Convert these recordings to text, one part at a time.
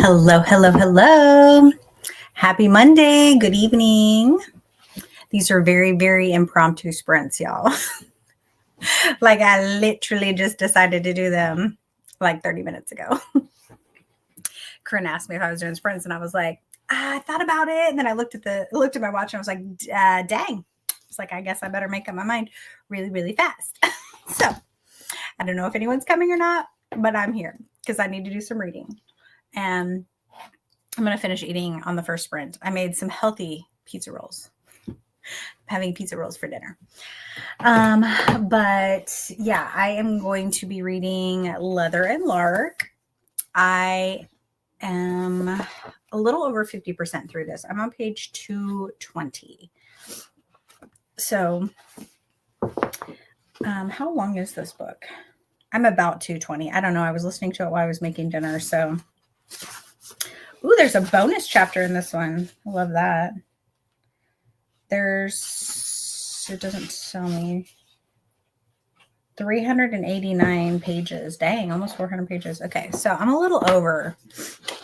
Hello, hello, hello. Happy Monday. Good evening. These are very, very impromptu sprints, y'all. Like I literally just decided to do them like 30 minutes ago. Corinne asked me if I was doing sprints, and I was like, I thought about it. And then I looked at my watch and I was like, dang. It's like, I guess I better make up my mind really, really fast. So I don't know if anyone's coming or not, but I'm here because I need to do some reading. And I'm going to finish eating on the first sprint. I made some healthy pizza rolls. I'm having pizza rolls for dinner. But yeah, I am going to be reading Leather and Lark. I am a little over 50% through this. I'm on page 220. So, how long is this book? I'm about 220. I don't know. I was listening to it while I was making dinner. So, ooh, there's a bonus chapter in this one. I love that. It doesn't tell me. 389 pages. Dang, almost 400 pages. Okay, so I'm a little over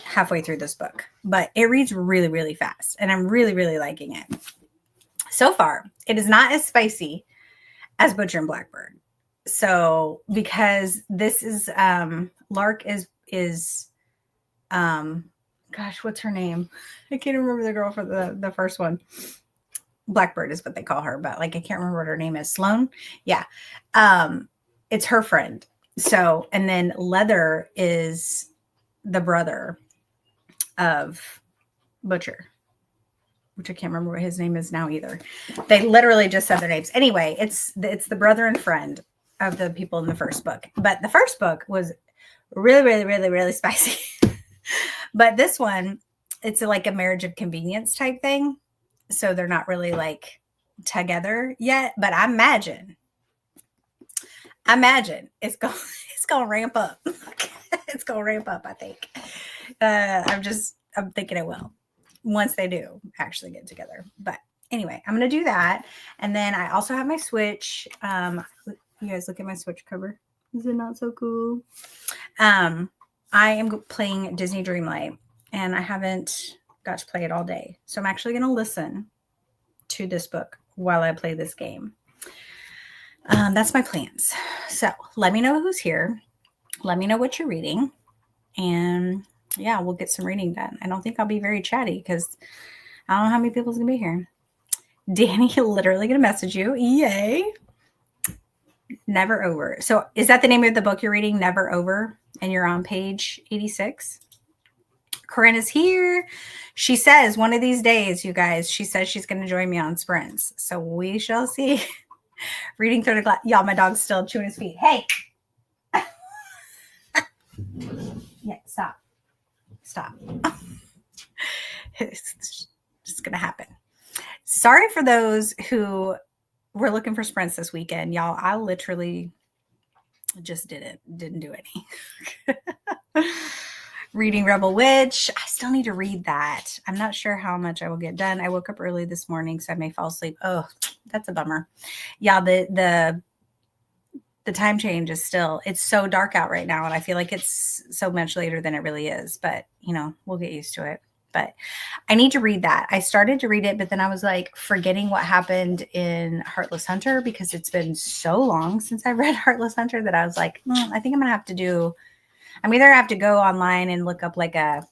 halfway through this book, but it reads really, really fast, and I'm really, really liking it. So far, it is not as spicy as Butcher and Blackbird. So, because this is, Lark is gosh, what's her name? I can't remember the girl for the first one. Blackbird is what they call her, but like I can't remember what her name is. Sloan? Yeah. It's her friend. So, and then Leather is the brother of Butcher, which I can't remember what his name is now either. They literally just said their names. Anyway, it's the brother and friend of the people in the first book. But the first book was really, really, really, really spicy. But this one, it's like a marriage of convenience type thing. So they're not really like together yet, but I imagine it's going to ramp up. It's going to ramp up, I think. I'm thinking it will once they do actually get together. But anyway, I'm going to do that. And then I also have my Switch. You guys look at my Switch cover. Is it not so cool? I am playing Disney Dreamlight, and I haven't got to play it all day. So I'm actually going to listen to this book while I play this game. That's my plans. So let me know who's here. Let me know what you're reading. And yeah, we'll get some reading done. I don't think I'll be very chatty because I don't know how many people's going to be here. Danny, literally going to message you. Yay. Never Over. So is that the name of the book you're reading? Never Over? And you're on page 86? Corinne is here. She says one of these days, you guys, she says she's going to join me on sprints. So we shall see. Reading through the glass. Y'all, my dog's still chewing his feet. Hey. Yeah, stop. It's just going to happen. Sorry for those who were looking for sprints this weekend. Y'all, I literally just didn't do any. Reading Rebel Witch. I still need to read that. I'm not sure how much I will get done. I woke up early this morning, so I may fall asleep. Oh, that's a bummer. Yeah, the time change is it's so dark out right now, and I feel like it's so much later than it really is. But, we'll get used to it. But I need to read that. I started to read it, but then I was like forgetting what happened in Heartless Hunter because it's been so long since I read Heartless Hunter that I was like, I think I'm going to have to I'm either have to go online and look up like a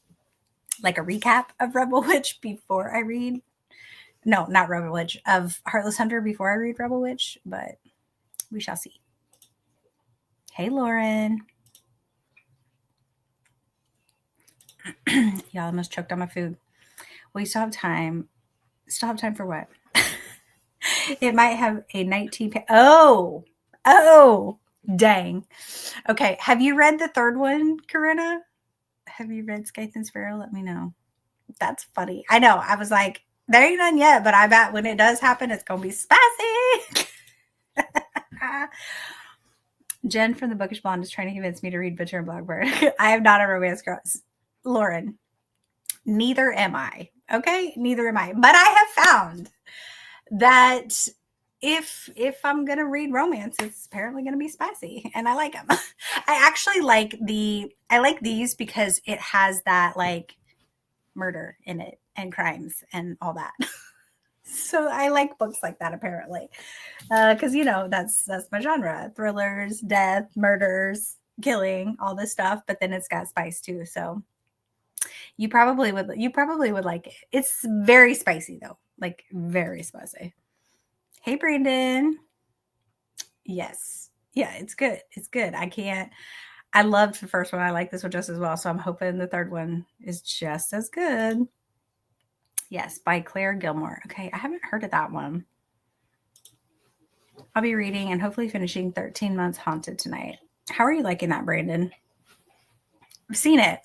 recap of Rebel Witch before I read. No, not Rebel Witch, of Heartless Hunter before I read Rebel Witch, but we shall see. Hey, Lauren. Y'all, I almost choked on my food. Well, you still have time. Still have time for what? It might have a 19. Oh, dang. Okay. Have you read the third one, Corinna? Have you read Scythe and Sparrow? Let me know. That's funny. I know. I was like, there ain't none yet, but I bet when it does happen, it's going to be spicy. Jen from the Bookish Blonde is trying to convince me to read Butcher and Blackbird. I am not a romance girl. Lauren, neither am I. Okay? Neither am I. But I have found that if I'm gonna read romance, it's apparently gonna be spicy, and I like them. I actually like these because it has that like murder in it and crimes and all that. So I like books like that apparently, because that's my genre: thrillers, death, murders, killing, all this stuff. But then it's got spice too. So you probably would like it. It's very spicy though, like very spicy. Hey, Brandon. Yes. Yeah, it's good. It's good. I loved the first one. I like this one just as well. So I'm hoping the third one is just as good. Yes, by Claire Gilmore. Okay, I haven't heard of that one. I'll be reading and hopefully finishing 13 Months Haunted tonight. How are you liking that, Brandon? I've seen it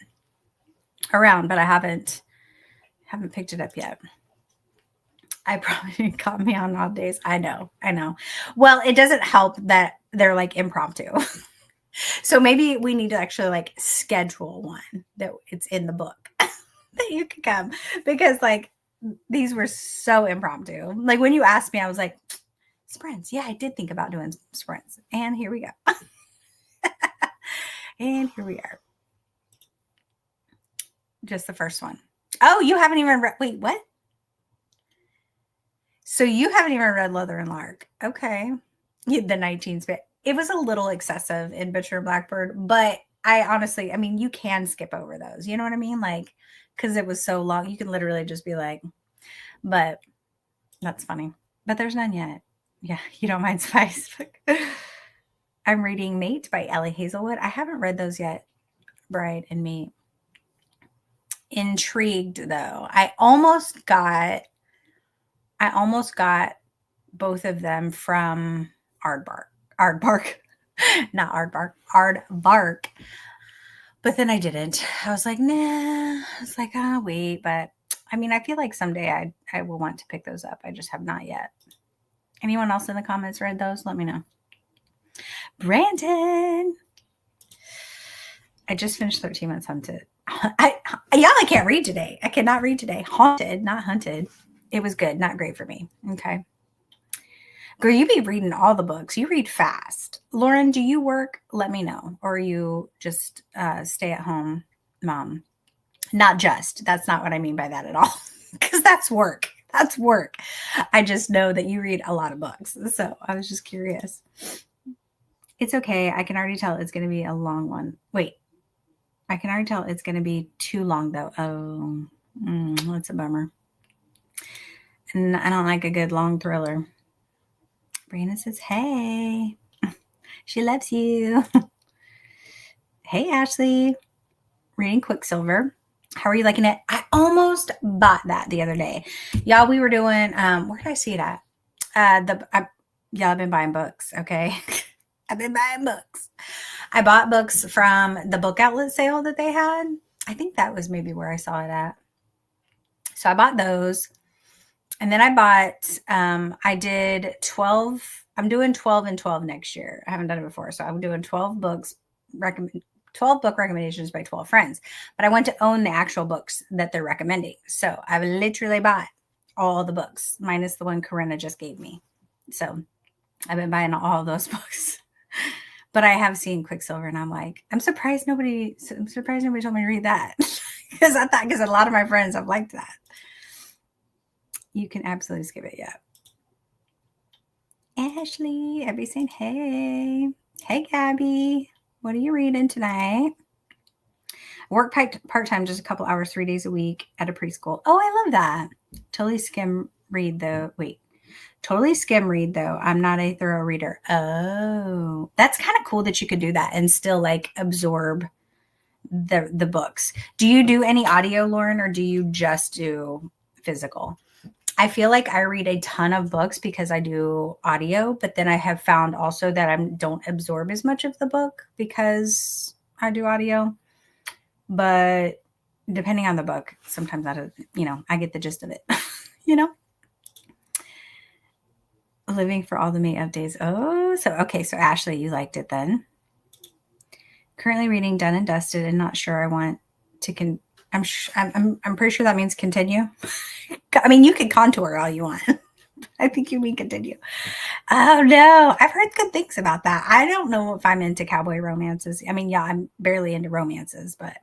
around, but I haven't picked it up yet. I probably caught me on odd days. I know. Well, it doesn't help that they're like impromptu. So maybe we need to actually like schedule one that it's in the book that you could come, because like these were so impromptu. Like when you asked me, I was like, sprints. Yeah, I did think about doing sprints. And here we go. And here we are. Just the first one. Oh, you haven't even read. Wait, what? So you haven't even read Leather and Lark. Okay. The 19s bit. It was a little excessive in Butcher and Blackbird, but I mean, you can skip over those. You know what I mean? Like, because it was so long, you can literally just be like, but that's funny. But there's none yet. Yeah, you don't mind spice. I'm reading Mate by Ellie Hazelwood. I haven't read those yet. Bride and Mate. Intrigued though. I almost got both of them from Aardvark. Not Aardvark. But then I didn't. I was like, nah. I was like, I'll wait. But I mean, I feel like someday I will want to pick those up. I just have not yet. Anyone else in the comments read those? Let me know. Brandon. I just finished 13 Months Haunted. I can't read today. I cannot read today. Haunted, not hunted. It was good. Not great for me. Okay. Girl, you be reading all the books. You read fast. Lauren, do you work? Let me know. Or you just stay at home mom? Not just. That's not what I mean by that at all. Because that's work. That's work. I just know that you read a lot of books. So I was just curious. It's okay. I can already tell it's going to be a long one. Wait. I can already tell it's going to be too long, though. Oh, that's a bummer. And I don't like a good long thriller. Brianna says, hey. She loves you. Hey, Ashley. Reading Quicksilver. How are you liking it? I almost bought that the other day. Y'all, we were doing, where did I see it at? I've been buying books, okay? I've been buying books. I bought books from the book outlet sale that they had. I think that was maybe where I saw it at. So I bought those. And then I bought, I did 12. I'm doing 12 and 12 next year. I haven't done it before. So I'm doing 12 books, 12 book recommendations by 12 friends. But I want to own the actual books that they're recommending. So I've literally bought all the books, minus the one Corinna just gave me. So I've been buying all those books. But I have seen Quicksilver, and I'm like, I'm surprised nobody told me to read that. Because a lot of my friends have liked that. You can absolutely skip it, yeah. Ashley, Abby saying, hey. Hey, Gabby. What are you reading tonight? I work part-time, just a couple hours, 3 days a week at a preschool. Oh, I love that. Totally skim read, though. I'm not a thorough reader. Oh, that's kind of cool that you could do that and still like absorb the books. Do you do any audio, Lauren, or do you just do physical? I feel like I read a ton of books because I do audio, but then I have found also that I don't absorb as much of the book because I do audio. But depending on the book, sometimes I get the gist of it, Living for all the May updates. Oh, so Ashley, you liked it then. Currently reading Done and Dusted and not sure I want to I'm pretty sure that means continue. I mean, you can contour all you want. I think you mean continue. Oh no, I've heard good things about that. I don't know if I'm into cowboy romances. I mean, yeah, I'm barely into romances, but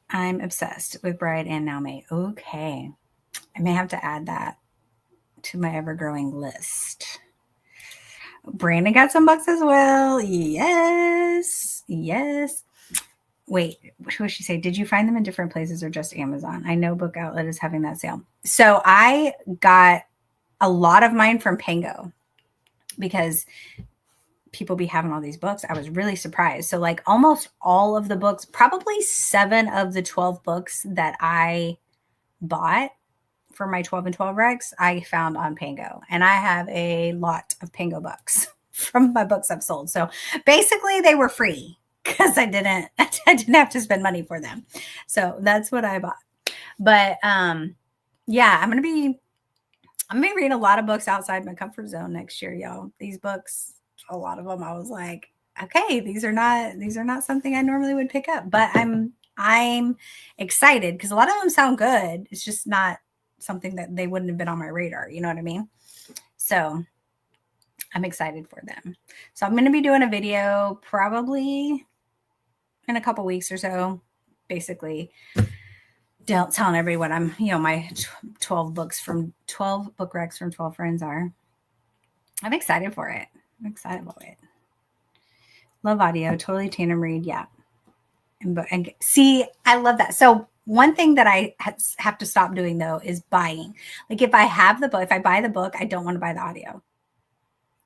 I'm obsessed with Bride and Now Mate. Okay. I may have to add that to my ever growing list. Brandon got some books as well. Yes. Yes. Wait, what did she say? Did you find them in different places or just Amazon? I know Book Outlet is having that sale. So I got a lot of mine from Pango because people be having all these books. I was really surprised. So like almost all of the books, probably 7 of the 12 books that I bought for my 12 and 12 recs, I found on Pango. And I have a lot of Pango books from my books I've sold. So basically they were free because I didn't have to spend money for them. So that's what I bought. But yeah, I'm gonna be reading a lot of books outside my comfort zone next year, y'all. These books, a lot of them, I was like, okay, these are not something I normally would pick up. But I'm excited because a lot of them sound good. It's just not something that they wouldn't have been on my radar. You know what I mean? So I'm excited for them. So I'm going to be doing a video probably in a couple weeks or so, basically telling everyone I'm, my 12 book recs from 12 friends are. I'm excited for it. I'm excited about it. Love audio. Totally tandem read. Yeah. And see, I love that. So one thing that I have to stop doing though is buying. Like if I buy the book, I don't want to buy the audio.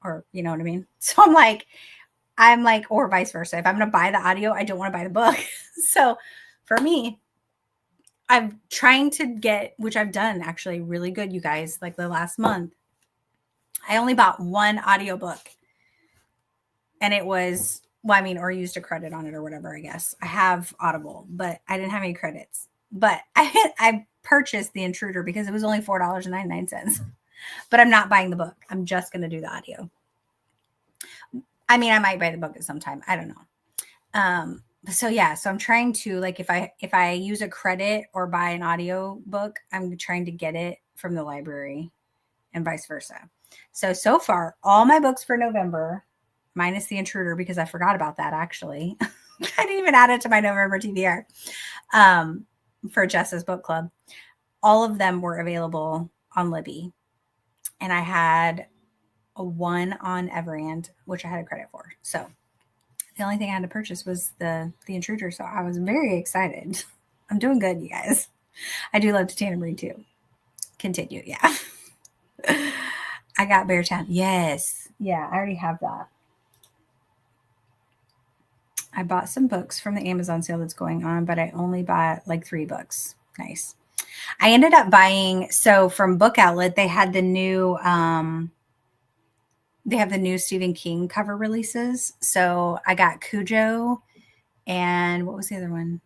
Or you know what I mean? So I'm like, or vice versa. If I'm going to buy the audio, I don't want to buy the book. So for me, I'm trying to get, which I've done actually really good, you guys, like the last month. I only bought one audiobook and it was, or used a credit on it or whatever, I guess. I have Audible, but I didn't have any credits. But I purchased The Intruder because it was only $4.99. But I'm not buying the book. I'm just going to do the audio. I might buy the book at some time. I don't know. So yeah, so I'm trying to, like, if I use a credit or buy an audio book, I'm trying to get it from the library and vice versa. So far, all my books for November, minus The Intruder, because I forgot about that actually. I didn't even add it to my November TBR for Jess's book club. All of them were available on Libby. And I had a one on Everand, which I had a credit for. So the only thing I had to purchase was the Intruder. So I was very excited. I'm doing good, you guys. I do love to tandem read too. Continue, yeah. I got Beartown. Yes. Yeah, I already have that. I bought some books from the Amazon sale that's going on, but I only bought like 3 books. Nice. I ended up buying, so from Book Outlet, they had the new Stephen King cover releases. So I got Cujo and what was the other one?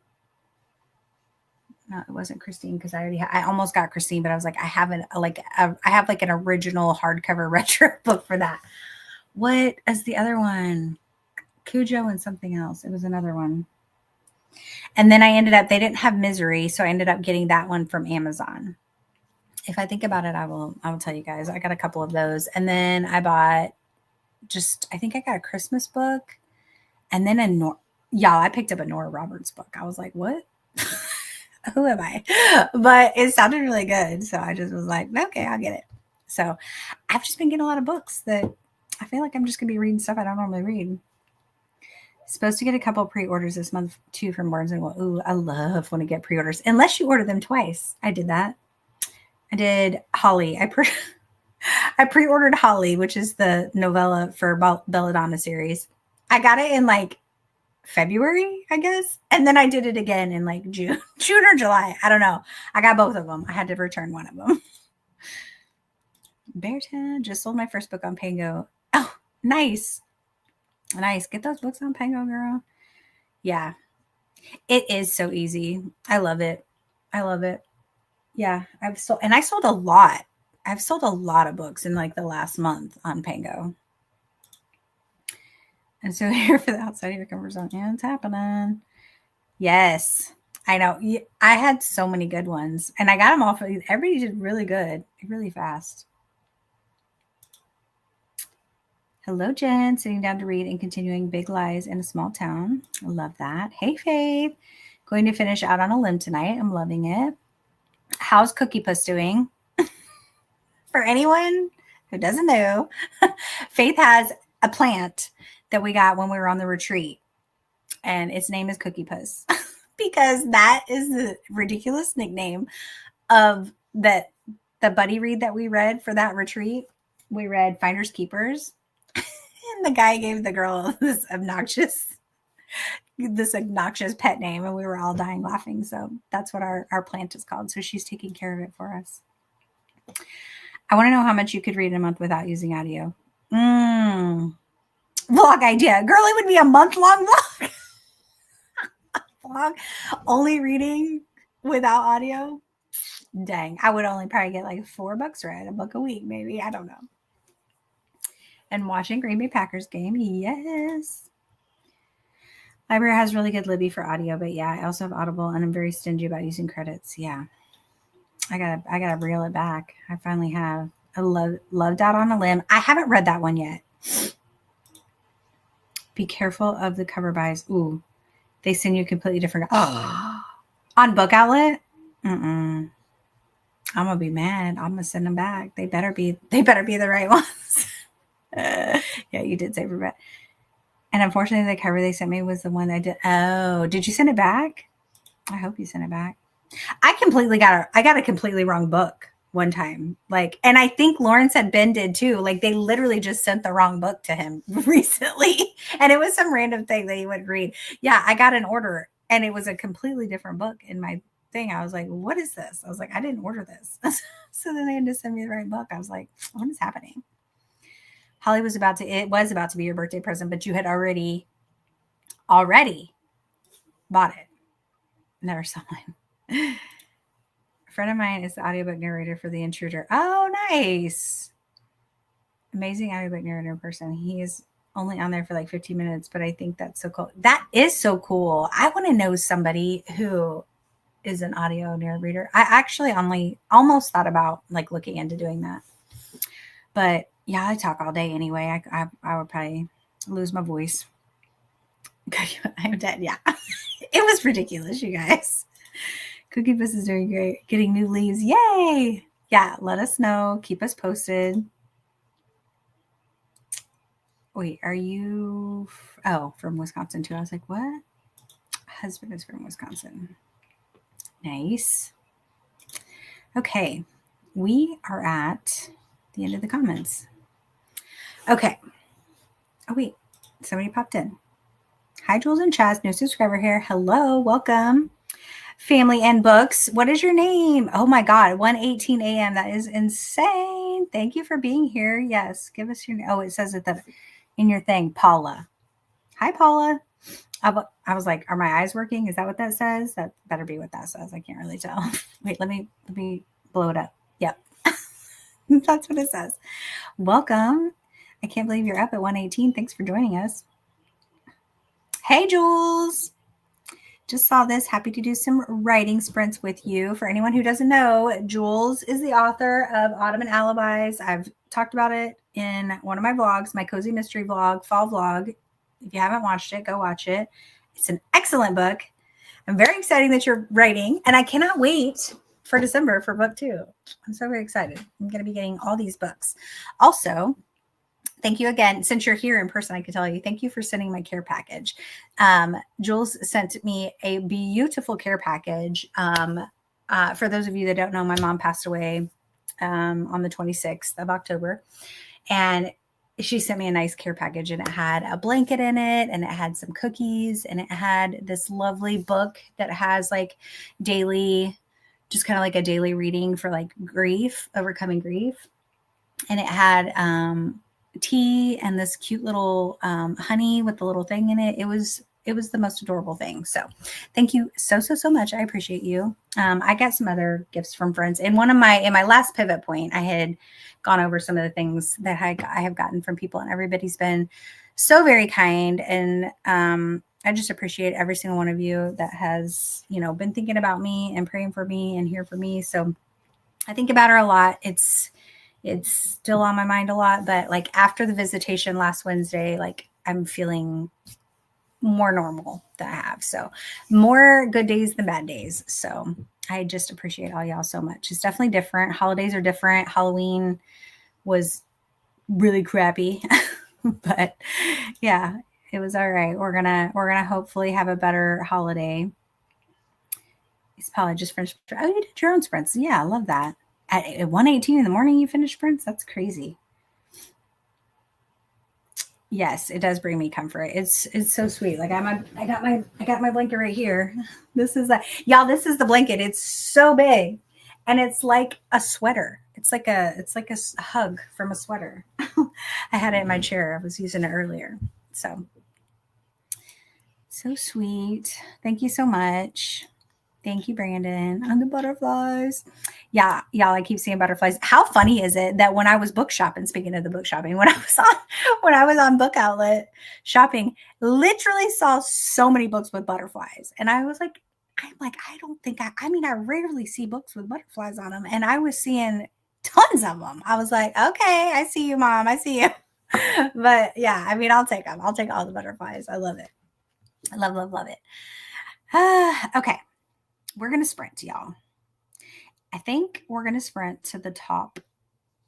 No, it wasn't Christine because I almost got Christine, but I was like, I have an original hardcover retro book for that. What is the other one? Cujo and something else. It was another one. And then they didn't have Misery, so I ended up getting that one from Amazon. If I think about it, I will tell you guys. I got a couple of those. And then I bought I think I got a Christmas book. And then I picked up a Nora Roberts book. I was like, what? Who am I? But it sounded really good. So I just was like, okay, I'll get it. So I've just been getting a lot of books that I feel like I'm just going to be reading stuff I don't normally read. Supposed to get a couple of pre-orders this month too from Barnes & Noble. Ooh, I love when I get pre-orders. Unless you order them twice. I did that. I did Holly. I pre-ordered Holly, which is the novella for Belladonna series. I got it in like February, I guess. And then I did it again in like June or July. I don't know. I got both of them. I had to return one of them. Bearton just sold my first book on Pango. Oh, nice. Nice. Get those books on Pango, girl. Yeah. It is so easy. I love it. Yeah. I sold a lot. I've sold a lot of books in like the last month on Pango. And so here for the outside of your comfort zone. Yeah, it's happening. Yes. I know. I had so many good ones, and I got them off. Everybody did really good, really fast. Hello, Jen. Sitting down to read and continuing Big Lies in a Small Town. I love that. Hey, Faith. Going to finish out on a limb tonight. I'm loving it. How's Cookie Puss doing? For anyone who doesn't know, Faith has a plant that we got when we were on the retreat, and its name is Cookie Puss because that is the ridiculous nickname of the buddy read that we read for that retreat. We read Finders Keepers, and the guy gave the girl this obnoxious pet name, and we were all dying laughing. So that's what our plant is called. So she's taking care of it for us. I want to know how much you could read in a month without using audio. Vlog idea. Girl, it would be a month-long vlog. Vlog. Only reading without audio. Dang. I would only probably get like $4 read, a book a week, maybe. I don't know. And watching Green Bay Packers game. Yes. Library has really good Libby for audio, but yeah, I also have Audible, and I'm very stingy about using credits. Yeah. I gotta reel it back. I finally have. I loved Out on a Limb. I haven't read that one yet. Be careful of the cover buys. Ooh, they send you completely different. On Book Outlet. I'm gonna be mad. I'm gonna send them back. They better be the right ones. Yeah, you did say for bet. And unfortunately, the cover they sent me was the one I did. Oh, did you send it back? I hope you sent it back. I got a completely wrong book one time. Like, and I think Lauren said Ben did too. Like, they literally just sent the wrong book to him recently. And it was some random thing that he would read. Yeah, I got an order and it was a completely different book in my thing. I was like, what is this? I was like, I didn't order this. So then they had to send me the right book. I was like, what is happening? Holly was about to be your birthday present, but you had already bought it. Never saw mine. A friend of mine is the audiobook narrator for The Intruder. Oh, nice. Amazing audiobook narrator person. He is only on there for like 15 minutes, but I think that's so cool. That is so cool. I want to know somebody who is an audio narrator. I actually almost thought about like looking into doing that. But yeah, I talk all day anyway. I would probably lose my voice. I'm dead. Yeah. It was ridiculous, you guys. Cookie Puss is doing great. Getting new leaves. Yay. Yeah, let us know. Keep us posted. Wait, are you... Oh, from Wisconsin too. I was like, what? Husband is from Wisconsin. Nice. Okay. We are at the end of the comments. Okay. Oh, wait. Somebody popped in. Hi, Jules and Chaz. New subscriber here. Hello. Welcome. Family and Books. What is your name? Oh, my God. 1:18 a.m. That is insane. Thank you for being here. Yes. Give us your name. Oh, it says it in your thing. Paula. Hi, Paula. I was like, are my eyes working? Is that what that says? That better be what that says. I can't really tell. Wait, let me blow it up. Yep. That's what it says. Welcome. I can't believe you're up at 1:18. Thanks for joining us. Hey, Jules. Just saw this. Happy to do some writing sprints with you. For anyone who doesn't know, Jules is the author of Autumn and Alibis. I've talked about it in one of my vlogs, my Cozy Mystery vlog, fall vlog. If you haven't watched it, go watch it. It's an excellent book. I'm very excited that you're writing, and I cannot wait for December for book 2. I'm so very excited. I'm going to be getting all these books. Also, thank you again. Since you're here in person, I can tell you, thank you for sending my care package. Jules sent me a beautiful care package. For those of you that don't know, my mom passed away on the 26th of October. And she sent me a nice care package, and it had a blanket in it, and it had some cookies, and it had this lovely book that has like daily, just kind of like a daily reading for like grief, overcoming grief. And it had tea and this cute little honey with the little thing in it. It was the most adorable thing. So thank you so much. I appreciate you. I got some other gifts from friends. In my last pivot point, I had gone over some of the things that I have gotten from people, and everybody's been so very kind. And I just appreciate every single one of you that has, been thinking about me and praying for me and here for me. So I think about her a lot. It's still on my mind a lot, but like after the visitation last Wednesday, like I'm feeling more normal than I have. So more good days than bad days. So I just appreciate all y'all so much. It's definitely different. Holidays are different. Halloween was really crappy, but yeah, it was all right. We're gonna hopefully have a better holiday. It's probably just finished. Oh, you did your own sprints. Yeah, I love that. At 1:18 in the morning, you finish sprints. That's crazy. Yes, it does bring me comfort. It's so sweet. Like I got my blanket right here. This is y'all. This is the blanket. It's so big, and it's like a sweater. It's like a hug from a sweater. I had it in my chair. I was using it earlier. So sweet. Thank you so much. Thank you, Brandon. On the butterflies. Yeah, y'all, I keep seeing butterflies. How funny is it that when I was book shopping, speaking of the book shopping, when I was on Book Outlet shopping, literally saw so many books with butterflies. And I'm like, I don't think I mean, I rarely see books with butterflies on them. And I was seeing tons of them. I was like, okay, I see you, Mom. I see you. But yeah, I mean, I'll take them. I'll take all the butterflies. I love it. I love, love, love it. Okay. We're going to sprint, y'all. I think we're going to sprint to the top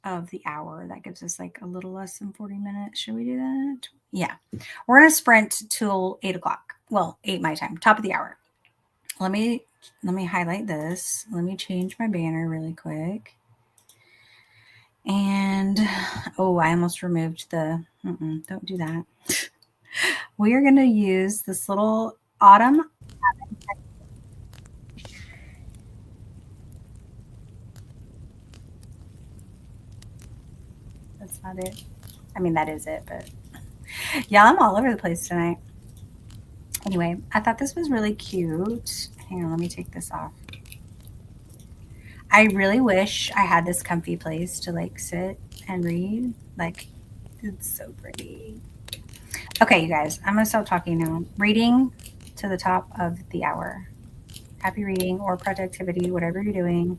of the hour. That gives us like a little less than 40 minutes. Should we do that? Yeah. We're going to sprint till 8 o'clock. Well, 8 my time, top of the hour. Let me highlight this. Let me change my banner really quick. And, oh, I almost removed don't do that. We are going to use this little autumn. That's not it. I mean, that is it, but yeah, I'm all over the place tonight. Anyway, I thought this was really cute. Hang on, let me take this off. I really wish I had this comfy place to like sit and read. Like, it's so pretty. Okay, you guys, I'm going to stop talking now. Reading to the top of the hour. Happy reading or productivity, whatever you're doing.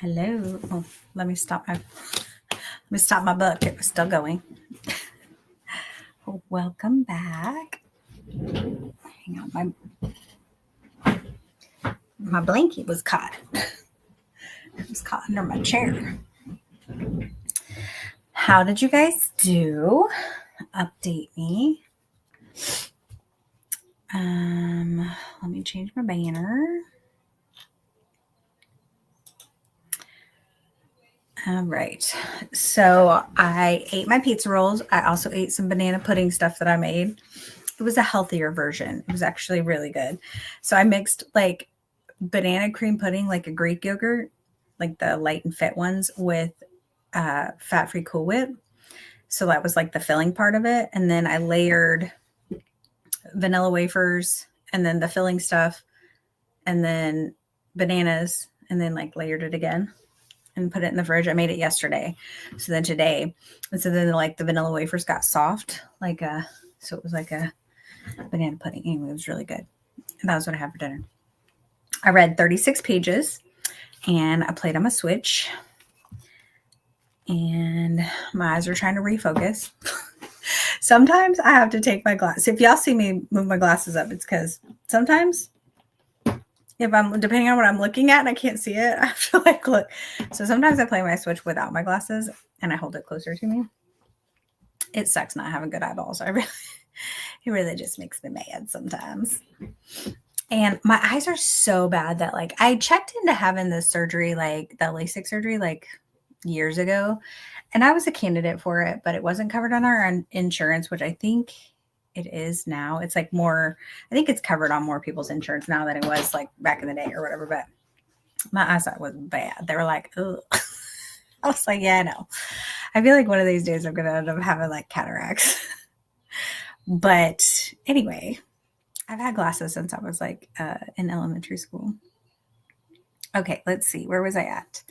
Hello. Oh, let me stop my book. It was still going. Welcome back. Hang on, my blanket was caught. It was caught under my chair. How did you guys do? Update me. Let me change my banner. All right. So I ate my pizza rolls. I also ate some banana pudding stuff that I made. It was a healthier version. It was actually really good. So I mixed like banana cream pudding, like a Greek yogurt, like the light and fit ones, with fat-free Cool Whip. So that was like the filling part of it. And then I layered vanilla wafers and then the filling stuff and then bananas and then like layered it again and put it in the fridge. I made it yesterday. So then today, and so then like the vanilla wafers got soft, so it was like a banana pudding. Anyway, it was really good. And that was what I had for dinner. I read 36 pages and I played on my Switch and my eyes are trying to refocus. Sometimes I have to take my glasses. If y'all see me move my glasses up, it's because sometimes if I'm depending on what I'm looking at and I can't see it, I have to like look. So sometimes I play my Switch without my glasses and I hold it closer to me. It sucks not having good eyeballs. It really just makes me mad sometimes. And my eyes are so bad that like I checked into having this surgery, like the LASIK surgery, like years ago. And I was a candidate for it, but it wasn't covered on our insurance, which I think it is now. It's like more, I think it's covered on more people's insurance now than it was like back in the day or whatever. But my eyesight was bad. They were like, ugh. I was like, yeah, I know. I feel like one of these days I'm going to end up having like cataracts. But anyway, I've had glasses since I was like in elementary school. Okay, let's see. Where was I at?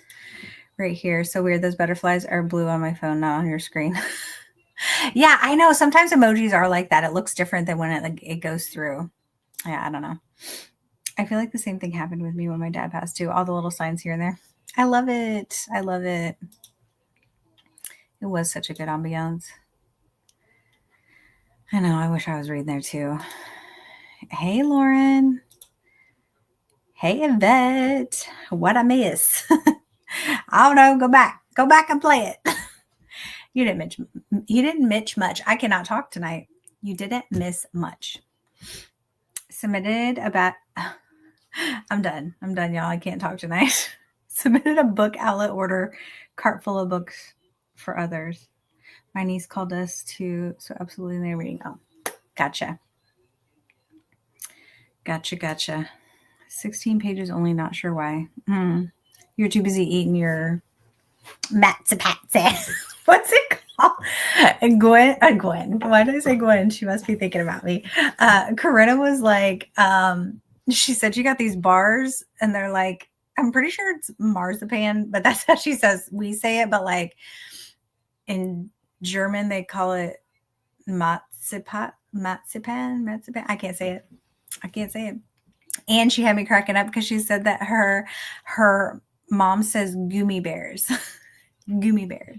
Right here. So weird. Those butterflies are blue on my phone, not on your screen. Yeah, I know. Sometimes emojis are like that. It looks different than when it goes through. Yeah, I don't know. I feel like the same thing happened with me when my dad passed too. All the little signs here and there. I love it. I love it. It was such a good ambiance. I know. I wish I was reading there too. Hey, Lauren. Hey, Yvette. What I miss? I don't know. Go back and play it. You didn't miss much. I cannot talk tonight. You didn't miss much. Submitted about. I'm done, y'all. I can't talk tonight. Submitted a book outlet order, cart full of books for others. My niece called us to, so absolutely they're reading. Oh, gotcha. 16 pages only, not sure why. You're too busy eating your Matsy Patsy. What's it called? Gwen. Why did I say Gwen? She must be thinking about me. Corinna was like, she said she got these bars and they're like, I'm pretty sure it's marzipan, but that's how she says we say it. But like in German, they call it Marzipan. I can't say it. And she had me cracking up because she said that her mom says gummy bears. Gummy bears.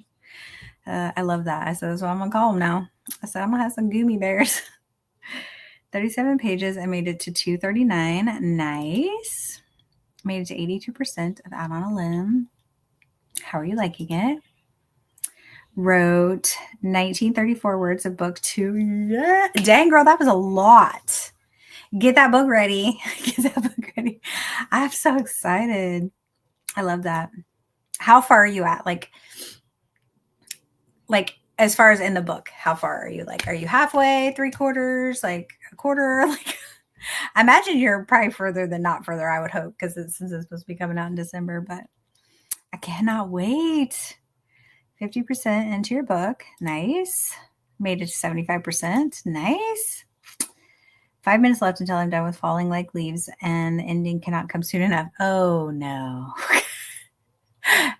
I love that. I said, that's what I'm going to call them now. I said, I'm going to have some gummy bears. 37 pages. I made it to 239. Nice. Made it to 82% of Out on a Limb. How are you liking it? Wrote 1934 words of book 2. Yeah. Dang, girl, that was a lot. Get that book ready. I'm so excited. I love that. How far are you at? Like as far as in the book, how far are you? Like, are you halfway, 3/4, like a quarter? Like, I imagine you're probably further than not further, I would hope, because since it's supposed to be coming out in December, but I cannot wait. 50% into your book. Nice. Made it to 75%. Nice. 5 minutes left until I'm done with Falling Like Leaves, and the ending cannot come soon enough. Oh, no.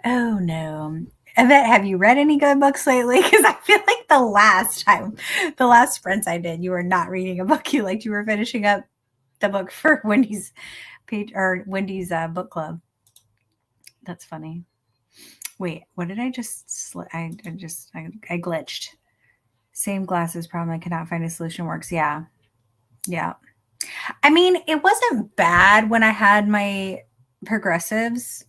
Oh, no. Yvette, have you read any good books lately? Because I feel like the last sprints I did, you were not reading a book you liked. You were finishing up the book for Wendy's book club. That's funny. Wait, what did I just, I glitched. Same glasses problem. I cannot find a solution works. Yeah. Yeah. I mean, it wasn't bad when I had my progressives,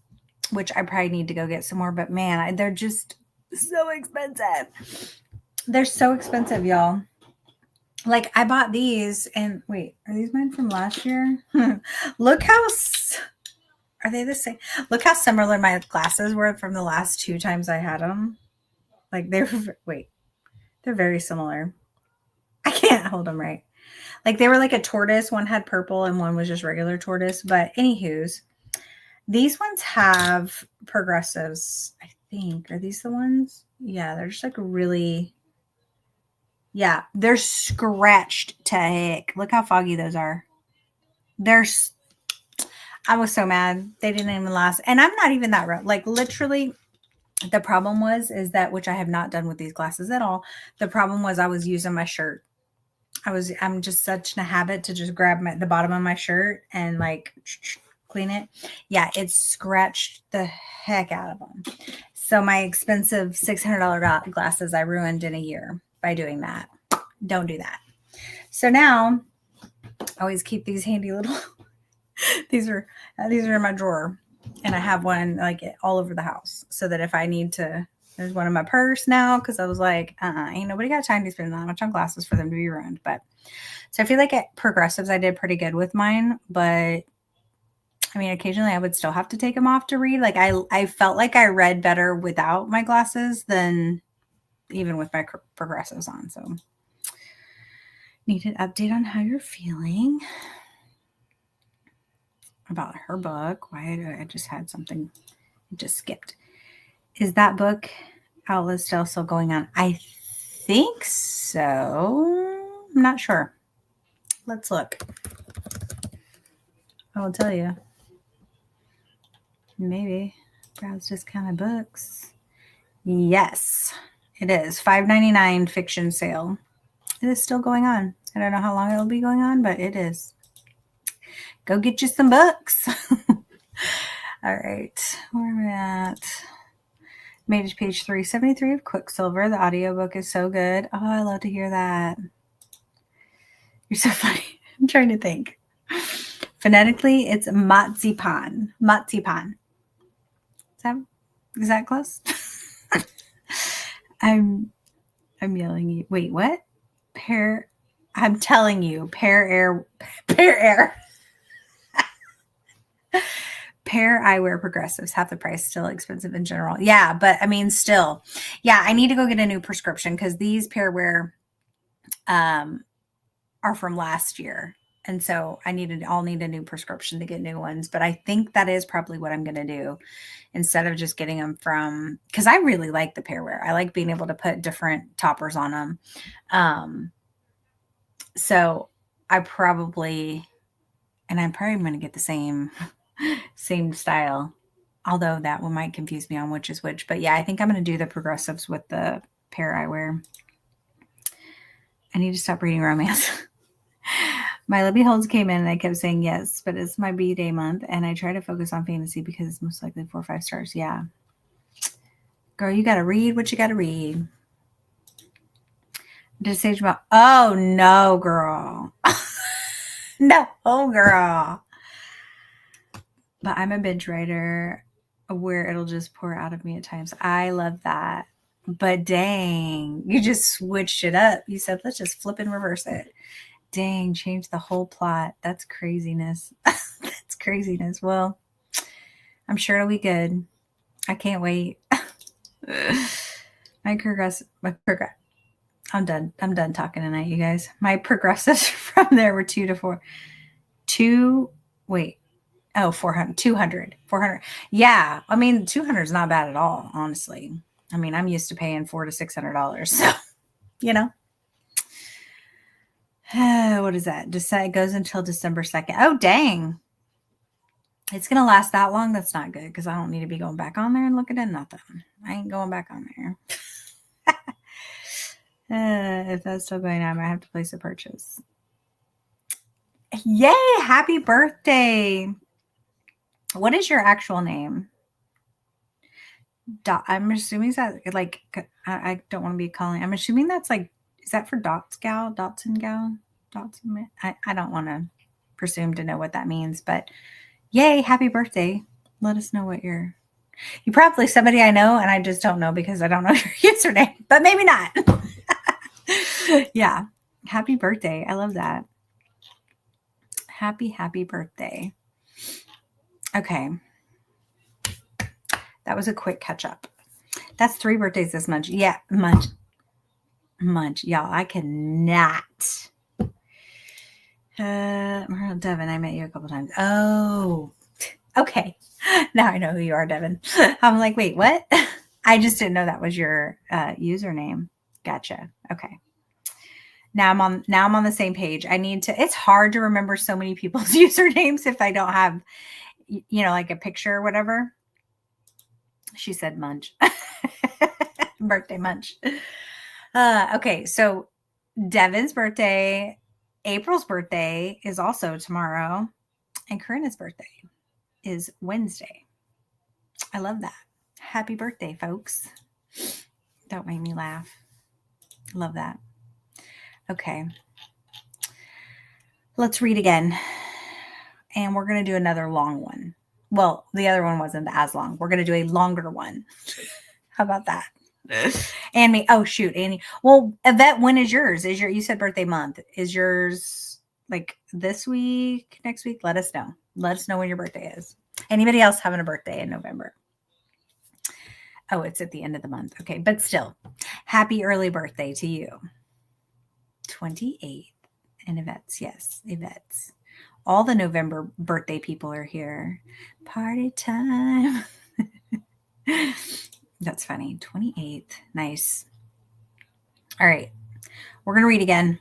which I probably need to go get some more, but man, they're just so expensive. They're so expensive, y'all. Like I bought these and wait, are these mine from last year? Look how are they the same? Look how similar my glasses were from the last 2 times I had them. Like wait, they're very similar. I can't hold them right. Like they were like a tortoise. One had purple and one was just regular tortoise. But anywho's, these ones have progressives, I think. Are these the ones? Yeah, they're just like really, yeah, they're scratched to heck. Look how foggy those are. I was so mad. They didn't even last. And I'm not even that rough. Like literally, the problem is that, which I have not done with these glasses at all. The problem was I was using my shirt. I'm just such in a habit to just grab the bottom of my shirt and like clean it. Yeah, it scratched the heck out of them. So my expensive $600 glasses I ruined in a year by doing that. Don't do that. So now I always keep these handy little these are in my drawer, and I have one like all over the house so that if I need to, there's one in my purse now because I was like, ain't nobody got time to spend that much on glasses for them to be ruined. But so I feel like at progressives I did pretty good with mine, but I mean occasionally I would still have to take them off to read. Like I felt like I read better without my glasses than even with my progressives on. So need an update on how you're feeling about her book. Why I just had something, it just skipped. Is that book outlet still going on? I think so. I'm not sure. Let's look. I will tell you. Maybe browse discounted books. Yes, it is $5.99 fiction sale. It is still going on. I don't know how long it'll be going on, but it is. Go get you some books. All right, where am I at? Made it to page 373 of Quicksilver. The audiobook is so good. Oh, I love to hear that. You're so funny. I'm trying to think. Phonetically, it's Marzipan. Marzipan. Is that close? I'm yelling you. Wait, what? I'm telling you, Pear eyewear progressives, half the price, still expensive in general. Yeah, but I mean, still, yeah, I need to go get a new prescription because these Pearwear are from last year. And so I'll need a new prescription to get new ones. But I think that is probably what I'm going to do instead of just getting them from, because I really like the Pearwear. I like being able to put different toppers on them. So I'm probably going to get the same style, although that one might confuse me on which is which. But yeah, I think I'm going to do the progressives with the Pear eyewear. I need to stop reading romance. My Libby Holds came in and I kept saying yes, but it's my B-Day month and I try to focus on fantasy because it's most likely 4 or 5 stars. Yeah. Girl, you got to read what you got to read. Did Sage about? Oh, no, girl. No, girl. But I'm a binge writer where it'll just pour out of me at times. I love that. But dang, you just switched it up. You said, let's just flip and reverse it. Dang, change the whole plot. That's craziness. That's craziness. Well, I'm sure it'll be good. I can't wait. I'm done. I'm done talking tonight, you guys. My progressives from there were 2 to 4. 400. 400. Yeah. I mean, 200 is not bad at all, honestly. I mean, I'm used to paying $400 to $600. So, you know. What is that? It goes until December 2nd. Oh, dang. It's going to last that long? That's not good because I don't need to be going back on there and looking at nothing. I ain't going back on there. If that's still going on, I have to place a purchase. Yay! Happy birthday. What is your actual name? I'm assuming that like I don't want to be calling. I'm assuming that's like, is that for Dots Gal, Dotson Gal, Dotson? I don't want to presume to know what that means, but yay, happy birthday. Let us know what you're probably somebody I know and I just don't know because I don't know your username, but maybe not. Yeah. Happy birthday. I love that. Happy birthday. Okay. That was a quick catch up. That's 3 birthdays this month. Yeah, month. Y'all, I cannot. Devin, I met you a couple times. Oh, okay. Now I know who you are, Devin. I'm like, wait, what? I just didn't know that was your username. Gotcha. Okay. Now I'm on the same page. It's hard to remember so many people's usernames if I don't have, like a picture or whatever. She said munch. Birthday munch. Okay. So Devin's birthday, April's birthday is also tomorrow, and Corinna's birthday is Wednesday. I love that. Happy birthday, folks. Don't make me laugh. Love that. Okay. Let's read again. And we're going to do another long one. Well, the other one wasn't as long. We're going to do a longer one. How about that? And me. Oh, shoot, Annie. Well, Yvette, when is yours? You said birthday month. Is yours like this week, next week? Let us know. Let us know when your birthday is. Anybody else having a birthday in November? Oh, it's at the end of the month. Okay, but still, happy early birthday to you. 28th. And Yvette's, yes, Yvette's. All the November birthday people are here. Party time. That's funny. 28th. Nice. All right. We're going to read again.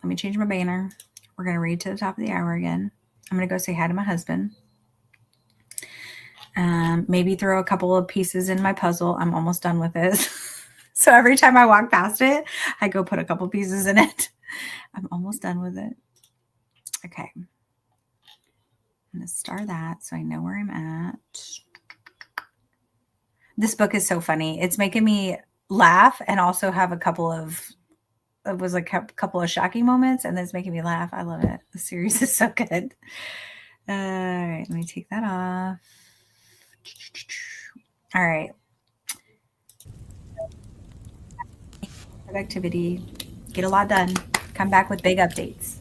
Let me change my banner. We're going to read to the top of the hour again. I'm going to go say hi to my husband. Maybe throw a couple of pieces in my puzzle. I'm almost done with this. So every time I walk past it, I go put a couple pieces in it. I'm almost done with it. Okay. I'm going to star that so I know where I'm at. This book is so funny. It's making me laugh and also have a couple of shocking moments, and then it's making me laugh. I love it. The series is so good. All right, let me take that off. All right. Productivity. Get a lot done. Come back with big updates.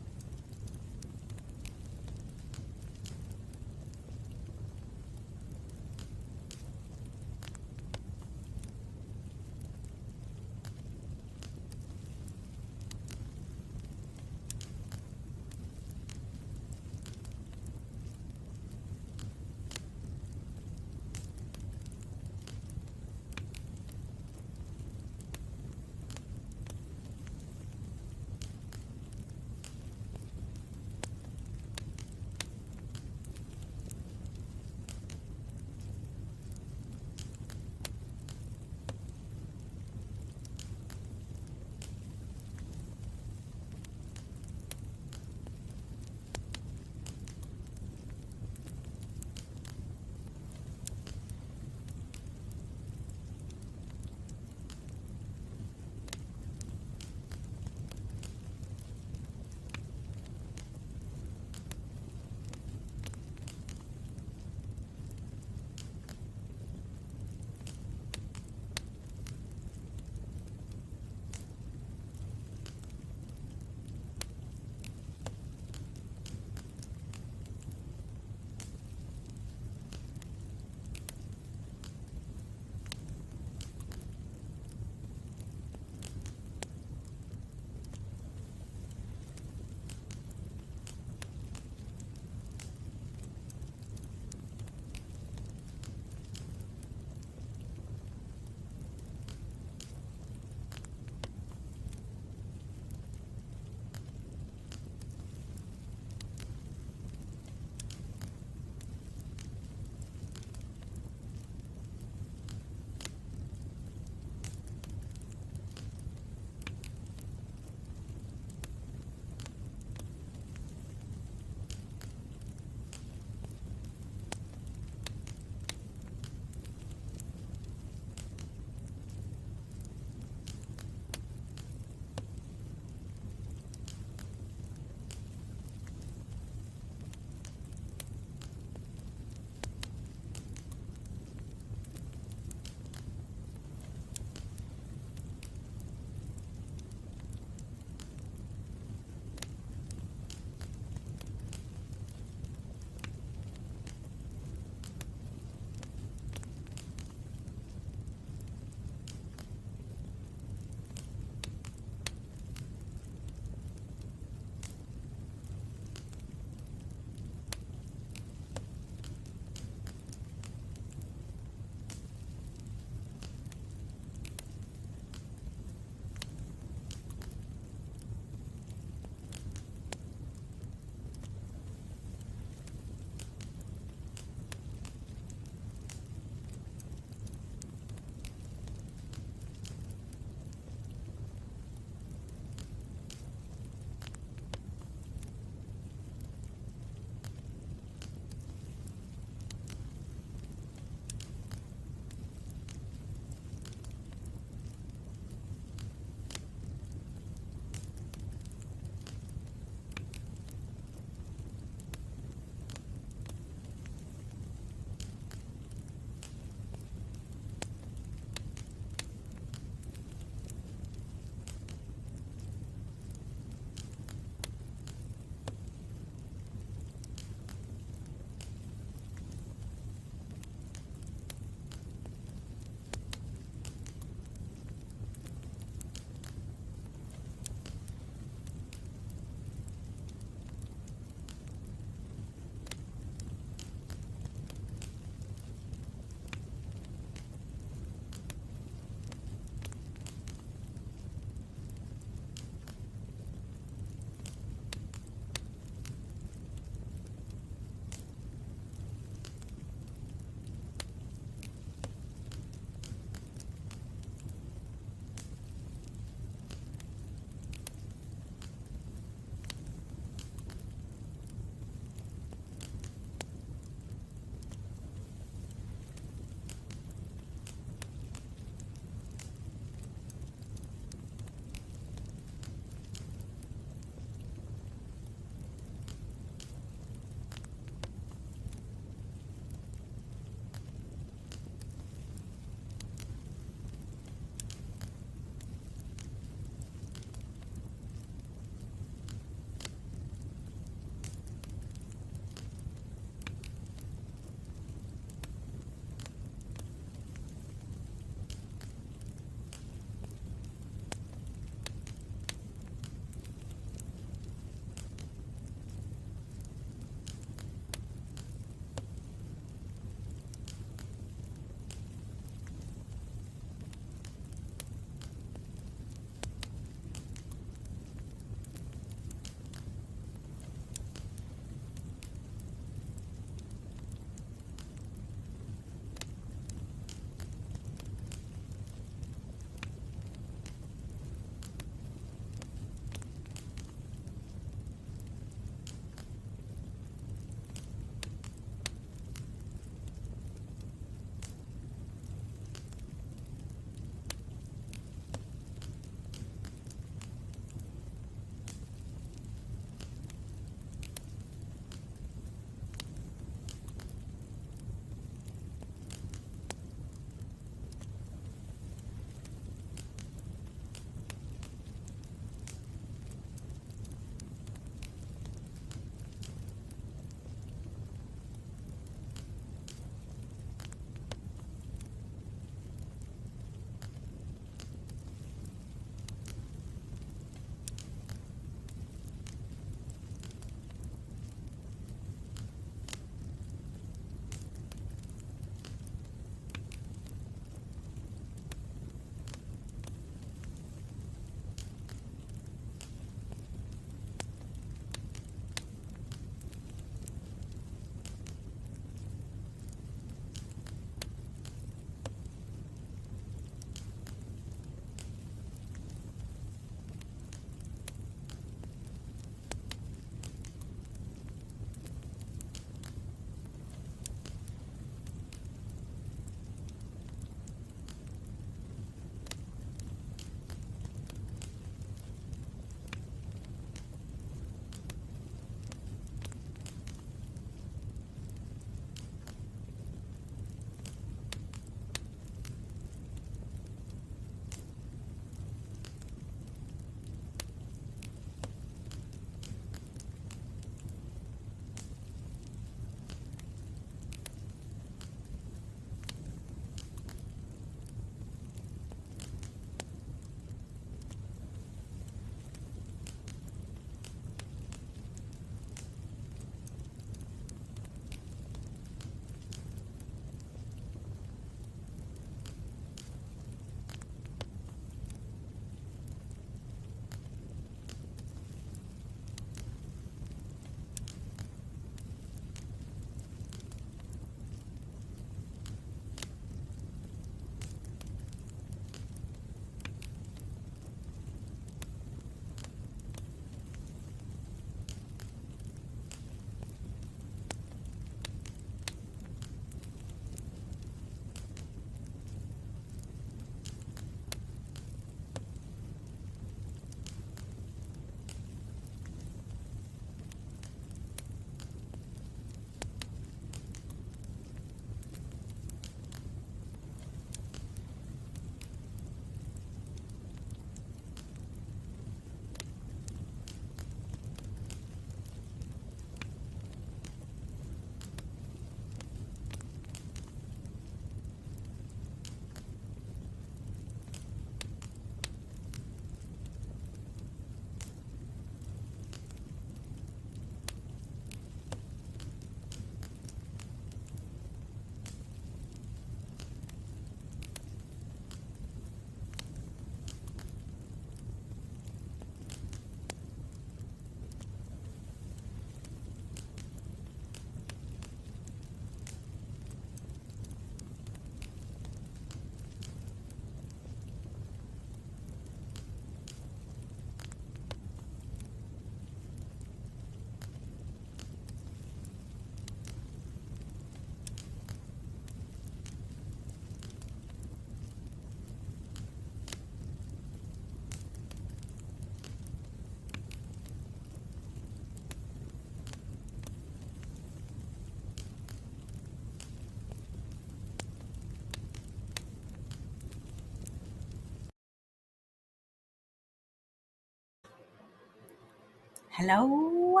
Hello.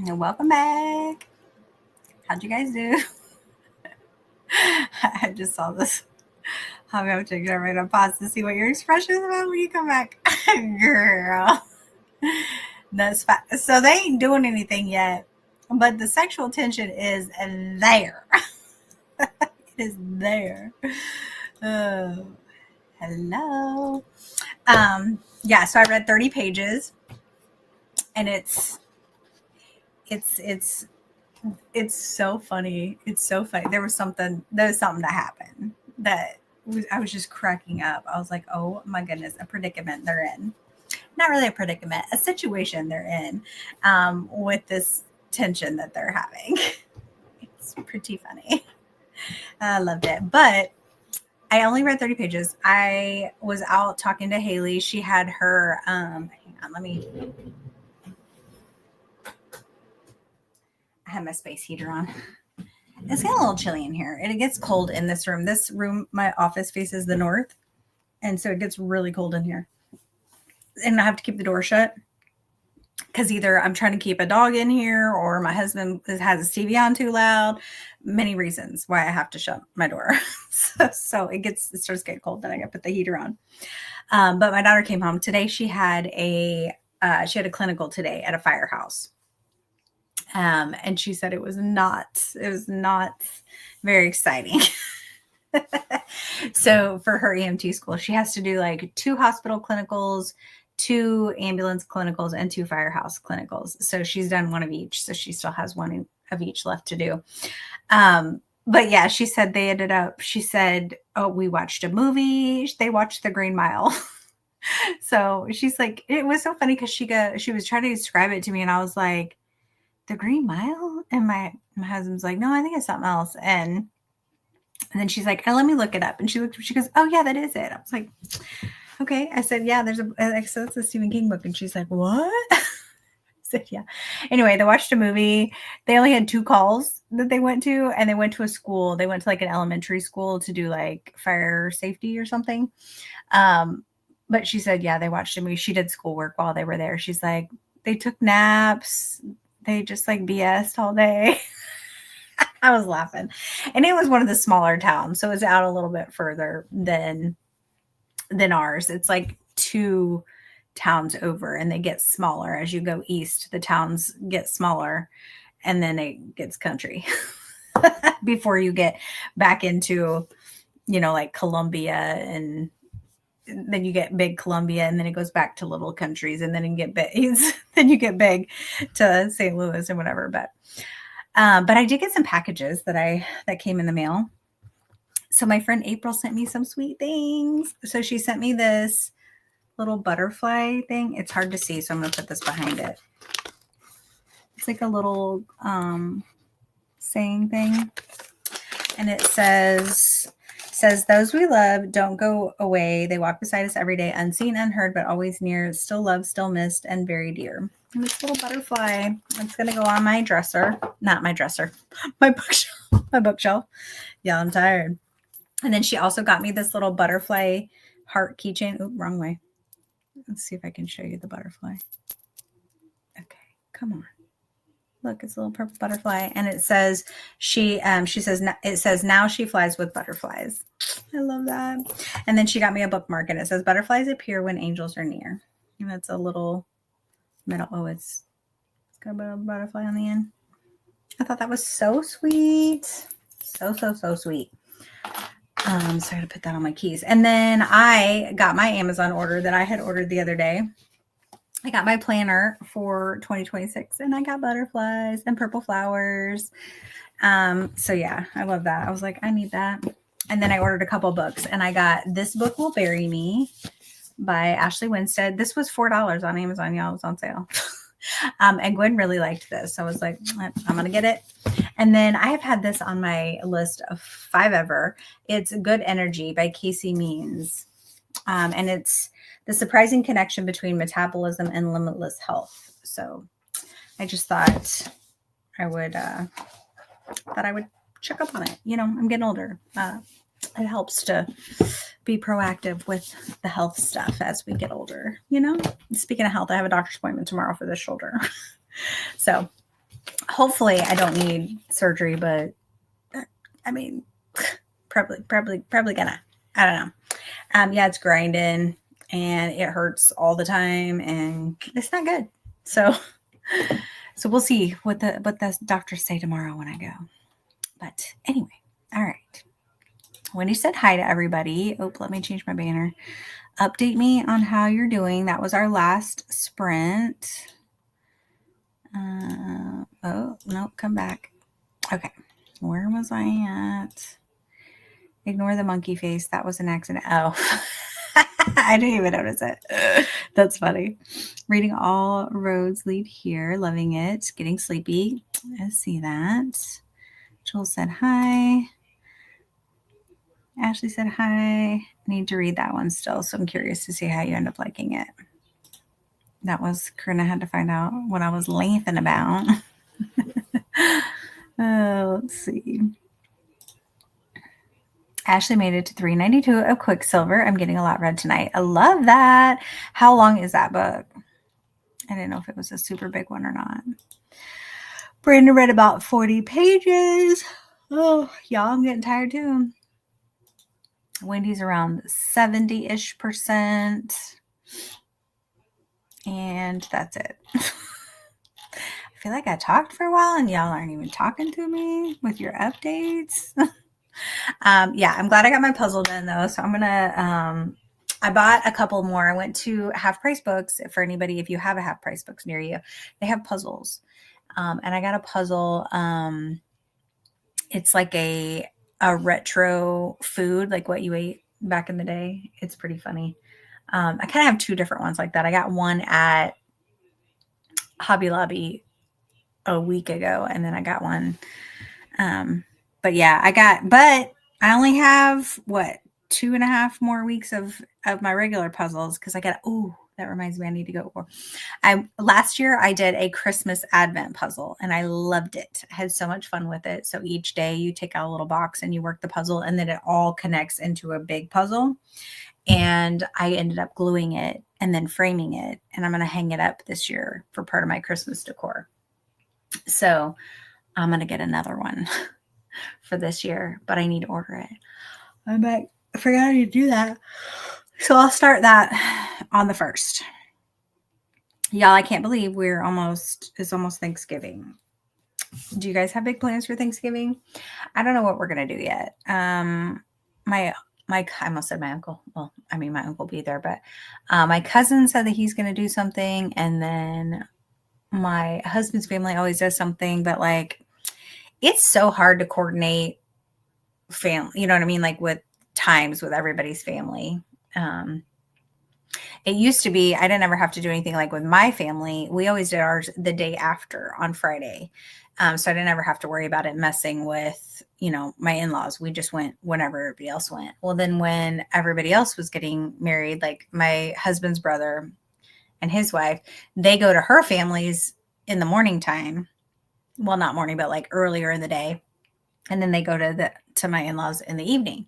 Welcome back. How'd you guys do? I just saw this. I'm going to take that right on pause to see what your expression is about when you come back. Girl. That's fine. So they ain't doing anything yet, but the sexual tension is there. It is there. Oh, hello. Yeah, so I read 30 pages and it's so funny. It's so funny. There was something that happened that I was just cracking up. I was like, oh my goodness, a predicament they're in. Not really a predicament, a situation they're in with this tension that they're having. It's pretty funny. I loved it. But I only read 30 pages. I was out talking to Haley. She had her, hang on, I had my space heater on. It's getting a little chilly in here, and it gets cold in this room. This room, my office faces the north, and so it gets really cold in here. And I have to keep the door shut because either I'm trying to keep a dog in here or my husband has his TV on too loud. Many reasons why I have to shut my door. So it starts getting cold. Then I got to put the heater on. But my daughter came home today. She had a clinical today at a firehouse. And she said it was not very exciting. So for her EMT school, she has to do like 2 hospital clinicals, 2 ambulance clinicals, and 2 firehouse clinicals. So she's done one of each. So she still has one of each left to do. But yeah, she said oh, we watched a movie. They watched The Green Mile. So she's like, it was so funny because she was trying to describe it to me. And I was like, The Green Mile? And my husband's like, no, I think it's something else. And then she's like, oh, let me look it up. And she goes, oh yeah, that is it. I was like, okay. I said, yeah, that's a Stephen King book. And she's like, what? I said, yeah. Anyway, they watched a movie. They only had 2 calls that they went to, and they went to a school. They went to like an elementary school to do like fire safety or something. But she said, yeah, they watched a movie. She did schoolwork while they were there. She's like, they took naps. They just like BS'd all day. I was laughing. And it was one of the smaller towns. So it's out a little bit further than ours. It's like 2 towns over, and they get smaller as you go east. The towns get smaller, and then it gets country before you get back into, like Columbia, and then you get big Columbia, and then it goes back to little countries, and then you get big. Then you get big to St. Louis and whatever. But I did get some packages that came in the mail. So my friend April sent me some sweet things. So she sent me this little butterfly thing. It's hard to see, so I'm going to put this behind it. It's like a little saying thing. And it says, those we love don't go away. They walk beside us every day, unseen, unheard, but always near, still loved, still missed, and very dear. And this little butterfly, it's going to go on my dresser. Not my dresser. My bookshelf. My bookshelf. Yeah, I'm tired. And then she also got me this little butterfly heart keychain. Oop, wrong way. Let's see if I can show you the butterfly. Okay, come on. Look, it's a little purple butterfly. And it says, it says, now she flies with butterflies. I love that. And then she got me a bookmark, and it says, butterflies appear when angels are near. And it's a little metal. Oh, it's got a butterfly on the end. I thought that was so sweet. So sweet. So I got to put that on my keys. And then I got my Amazon order that I had ordered the other day. I got my planner for 2026, and I got butterflies and purple flowers. So yeah, I love that. I was like, I need that. And then I ordered a couple books, and I got This Book Will Bury Me by Ashley Winstead. This was $4 on Amazon. Y'all, it was on sale. And Gwen really liked this. So I was like, I'm going to get it. And then I have had this on my list of 5 ever. It's Good Energy by Casey Means. And it's the surprising connection between metabolism and limitless health. So I just thought I would check up on it. I'm getting older. it helps to be proactive with the health stuff as we get older. Speaking of health, I have a doctor's appointment tomorrow for the shoulder. So hopefully I don't need surgery, but I mean, probably gonna, I don't know. Yeah, it's grinding and it hurts all the time and it's not good. So we'll see what the doctors say tomorrow when I go. But anyway, all right. Wendy said hi to everybody. Oh, let me change my banner. Update me on how you're doing. That was our last sprint. Oh, no, come back. Okay. Where was I at? Ignore the monkey face. That was an accident. Oh, I didn't even notice it. That's funny. Reading all roads lead here. Loving it. Getting sleepy. I see that. Joel said hi. Ashley said hi. I need to read that one still, so I'm curious to see how you end up liking it. That was, Corinna had to find out what I was laughing about. Let's see. Ashley made it to 392 of Quicksilver. I'm getting a lot read tonight. I love that. How long is that book? I didn't know if it was a super big one or not. Brandon read about 40 pages. Oh, y'all, I'm getting tired too. Wendy's around 70-ish%. And that's it. I feel like I talked for a while and y'all aren't even talking to me with your updates. Yeah, I'm glad I got my puzzle done though. So I'm going to, I bought a couple more. I went to Half Price Books. For anybody, if you have a Half Price Books near you, they have puzzles. And I got a puzzle. It's like a retro food, like what you ate back in the day. It's pretty funny. I kind of have two different ones like that. I got one at Hobby Lobby a week ago, and then I got one. But yeah, but I only have 2.5 more weeks of my regular puzzles because I got, that reminds me, I need to go for. Last year I did a Christmas Advent puzzle and I loved it. I had so much fun with it. So each day you take out a little box and you work the puzzle and then it all connects into a big puzzle. And I ended up gluing it and then framing it. And I'm going to hang it up this year for part of my Christmas decor. So I'm going to get another one for this year, but I need to order it. I forgot to do that. So I'll start that on the 1st. Y'all, I can't believe it's almost Thanksgiving. Do you guys have big plans for Thanksgiving? I don't know what we're going to do yet. I almost said my uncle. Well, I mean, my uncle will be there, but my cousin said that he's going to do something. And then my husband's family always does something, but like, it's so hard to coordinate family, you know what I mean? Like with times with everybody's family. It used to be, I didn't ever have to do anything like with my family. We always did ours the day after on Friday. So I didn't ever have to worry about it messing with, my in-laws. We just went whenever everybody else went. Well, then when everybody else was getting married, like my husband's brother and his wife, they go to her families in the morning time. Well, not morning, but like earlier in the day. And then they go to my in-laws in the evening.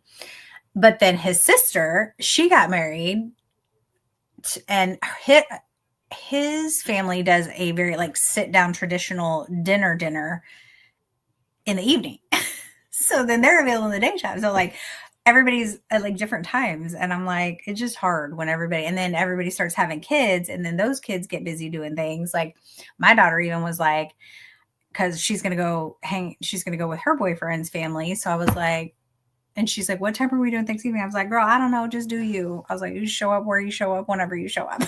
But then his sister, she got married and his family does a very like sit down traditional dinner in the evening. So then they're available in the daytime. So like everybody's at like different times. And I'm like, it's just hard when and then everybody starts having kids and then those kids get busy doing things. Like my daughter even was like, cause she's going to go with her boyfriend's family. So I was like, and she's like, what time are we doing Thanksgiving? I was like, girl, I don't know. Just do you. I was like, you show up where you show up whenever you show up.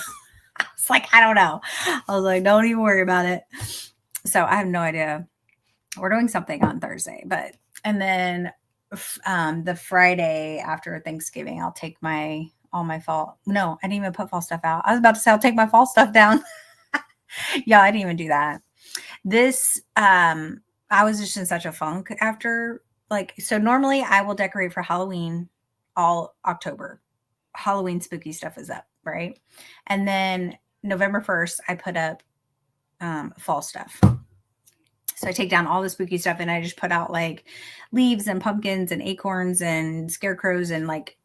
I was like, I don't know. I was like, don't even worry about it. So I have no idea. We're doing something on Thursday, and then the Friday after Thanksgiving, I'll take all my fall. No, I didn't even put fall stuff out. I was about to say I'll take my fall stuff down. Yeah, I didn't even do that. This, I was just in such a funk after so normally I will decorate for Halloween all October. Halloween spooky stuff is up, right? And then November 1st, I put up fall stuff. So I take down all the spooky stuff and I just put out like leaves and pumpkins and acorns and scarecrows and like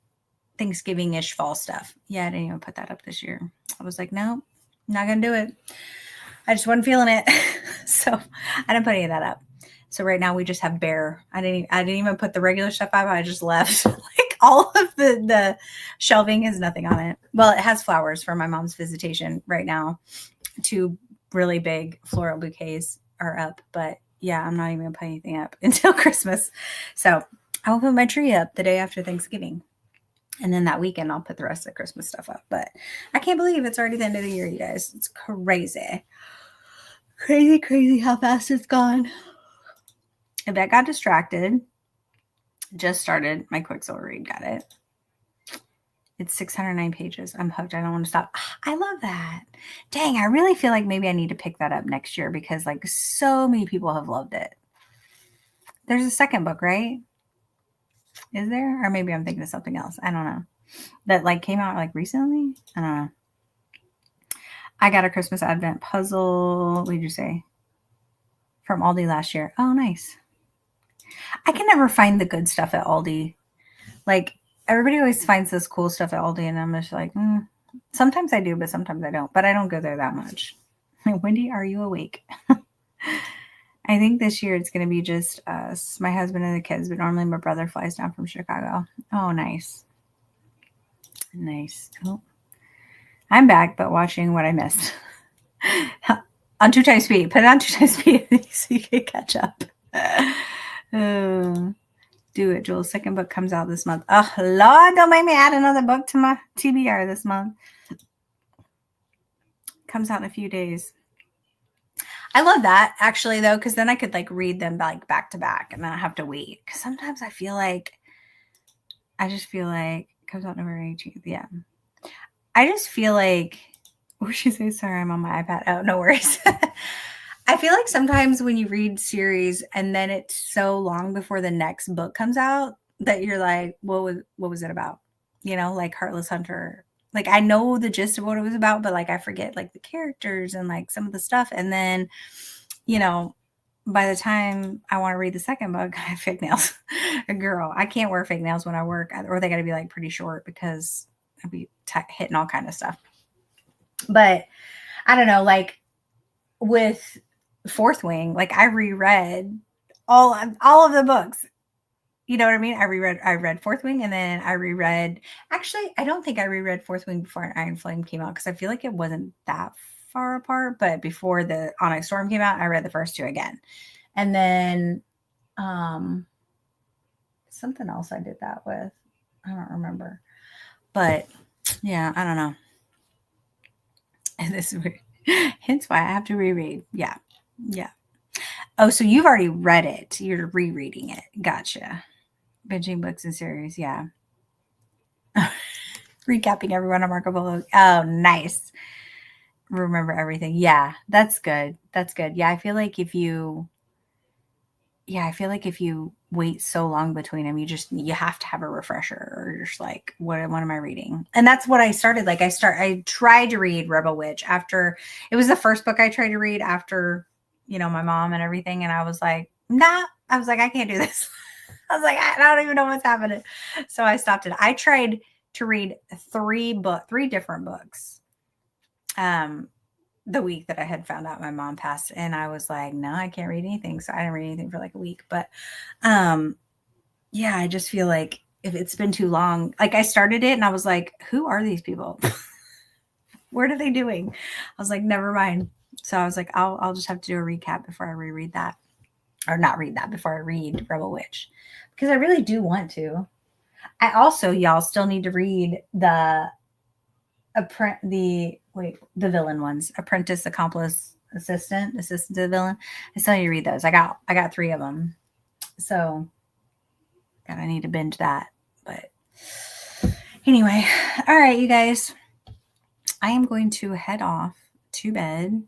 Thanksgiving-ish fall stuff. Yeah, I didn't even put that up this year. I was like, no, not going to do it. I just wasn't feeling it. So I didn't put any of that up. So right now we just have bare. I didn't even put the regular stuff up. I just left like all of the shelving has nothing on it. Well, it has flowers for my mom's visitation right now. 2 really big floral bouquets are up, but yeah, I'm not even gonna put anything up until Christmas. So I will put my tree up the day after Thanksgiving. And then that weekend I'll put the rest of the Christmas stuff up. But I can't believe it's already the end of the year, you guys. It's crazy. Crazy, crazy how fast it's gone. Yvette got distracted. Just started my Quicksilver read. Got it. It's 609 pages. I'm hooked. I don't want to stop. I love that. Dang, I really feel like maybe I need to pick that up next year because like so many people have loved it. There's a second book, right? Is there? Or maybe I'm thinking of something else. I don't know. That like came out like recently? I don't know. I got a Christmas Advent puzzle. What did you say? From Aldi last year. Oh, nice. I can never find the good stuff at Aldi. Like everybody always finds this cool stuff at Aldi and I'm just like, sometimes I do, but sometimes I don't. But I don't go there that much. Wendy, are you awake? I think this year it's going to be just us, my husband and the kids, but normally my brother flies down from Chicago. Oh, nice. Nice. Oh. I'm back, but watching what I missed. On 2 times speed. Put it on 2 times speed so you can catch up. Do it, Jules. Second book comes out this month. Oh, Lord, don't make me add another book to my TBR this month. Comes out in a few days. I love that, actually, though, because then I could, like, read them, like, back to back and not have to wait. Because sometimes I just feel like, it comes out November 18th, yeah. I just feel like, what should you say? Sorry, I'm on my iPad. Oh, no worries. I feel like sometimes when you read series and then it's so long before the next book comes out that you're like, what was it about? You know, like Heartless Hunter. Like I know the gist of what it was about, but like I forget like the characters and like some of the stuff. And then, you know, by the time I want to read the second book, I have fake nails. Girl, I can't wear fake nails when I work, or they got to be like pretty short because I'd be hitting all kind of stuff. But I don't know, like with Fourth Wing, like I reread all of the books. You know what I mean? I read Fourth Wing and then I reread, actually, I don't think I reread Fourth Wing before Iron Flame came out because I feel like it wasn't that far apart, but before the Onyx Storm came out, I read the first 2 again. And then something else I did that with. I don't remember. But yeah, I don't know. And this is weird. Hence why I have to reread. Yeah. Yeah. Oh, so you've already read it. You're rereading it. Gotcha. Binging books and series. Yeah. Recapping everyone on Marco Polo. Oh, nice. Remember everything. Yeah, that's good. That's good. Yeah, I feel like if you wait so long between them, you have to have a refresher or you're just like, what am I reading? And that's what I started. Like I tried to read Rebel Witch after it was the first book I tried to read after, you know, my mom and everything. And I was like, nah, I was like, I can't do this. I was like, I don't even know what's happening. So I stopped it. I tried to read 3 different books. The week that I had found out my mom passed, and I was like, no, I can't read anything. So I didn't read anything for like a week. But yeah, I just feel like if it's been too long, like I started it and I was like, who are these people? What are they doing? I was like, never mind. So I was like, I'll just have to do a recap before I reread that, or not read that before I read Rebel Witch, because I really do want to. I also, y'all, still need to read the villain ones: Apprentice, Accomplice, Assistant to the Villain. I still need to read those. I got 3 of them, so I need to binge that. But anyway, all right, you guys, I am going to head off to bed.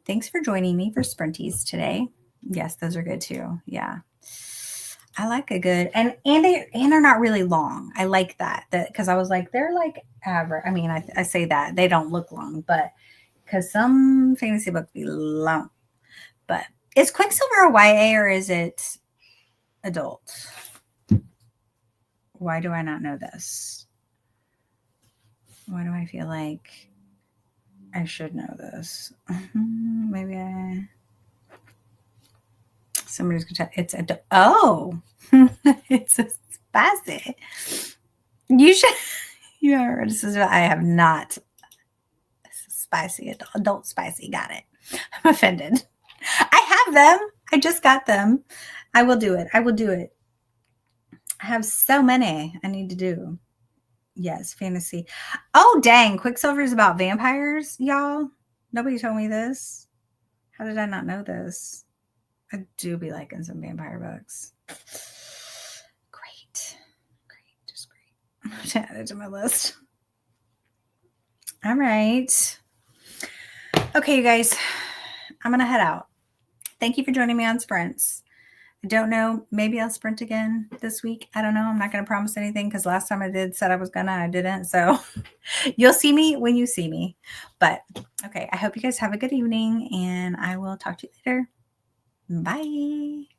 Thanks for joining me for Sprinties today. Yes, those are good too. Yeah. I like a good, and they're not really long. I like that because I was like, they're like average. I mean, I say that they don't look long, but because some fantasy books be long. But Is Quicksilver a YA or is it adult? Why do I not know this? Why do I feel like I should know this? Maybe somebody's gonna tell. It's a it's a spicy. You should. Yeah, this is. I have not. Spicy adult spicy. Got it. I'm offended. I have them. I just got them. I will do it. I will do it. I have so many I need to do. Yes, fantasy. Oh, dang. Quicksilver is about vampires, y'all. Nobody told me this. How did I not know this? I do be liking some vampire books. Great. Just great. I'm going to add it to my list. All right. Okay, you guys. I'm going to head out. Thank you for joining me on Sprints. I don't know. Maybe I'll sprint again this week. I don't know. I'm not going to promise anything because last time I said I was going to, I didn't. So you'll see me when you see me. But okay, I hope you guys have a good evening and I will talk to you later. Bye.